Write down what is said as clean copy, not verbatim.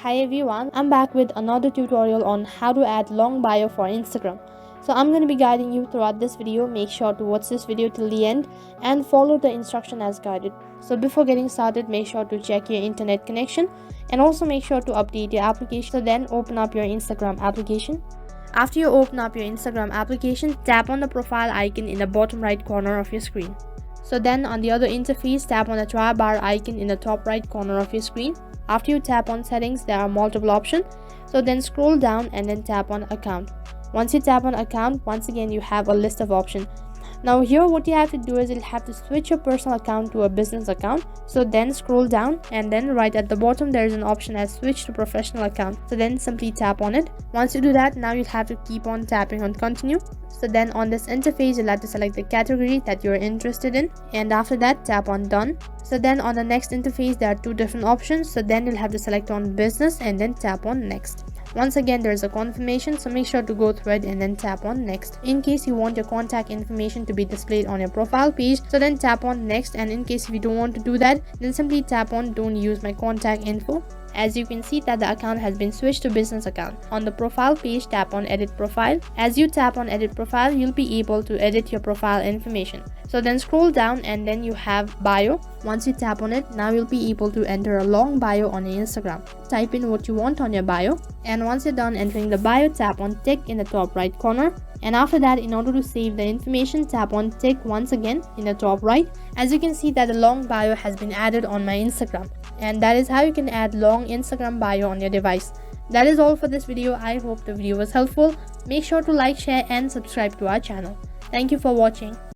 Hi everyone, I'm back with another tutorial on how to add long bio for Instagram. So I'm going to be guiding you throughout this video. Make sure to watch this video till the end and follow the instruction as guided. So before getting started, make sure to check your internet connection and also make sure to update your application. So then open up your Instagram application. After you open up your Instagram application, tap on the profile icon in the bottom right corner of your screen. So then on the other interface, tap on the try bar icon in the top right corner of your screen. After you tap on settings, there are multiple options. So then scroll down and then tap on account. Once you tap on account, once again you have a list of options. Now here what you have to do is you'll have to switch your personal account to a business account. So then scroll down and then right at the bottom there is an option as switch to professional account. So then simply tap on it. Once you do that, now you'll have to keep on tapping on continue. So then on this interface you'll have to select the category that you're interested in, and after that tap on done. So then on the next interface there are two different options. So then you'll have to select on business and then tap on next. Once again there's a confirmation, so make sure to go through it and then tap on next. In case you want your contact information to be displayed on your profile page, so then tap on next, and in case if you don't want to do that, then simply tap on don't use my contact info. As you can see that the account has been switched to business account. On the profile page, tap on edit profile. As you tap on edit profile, you'll be able to edit your profile information. So then scroll down and then you have bio. Once you tap on it, now you'll be able to enter a long bio on your Instagram. Type in what you want on your bio, and once you're done entering the bio, tap on tick in the top right corner. And after that, in order to save the information, tap on tick once again in the top right. As you can see that the long bio has been added on my Instagram, and that is how you can add long Instagram bio on your device. That is all for this video. I hope the video was helpful. Make sure to like, share and subscribe to our channel. Thank you for watching.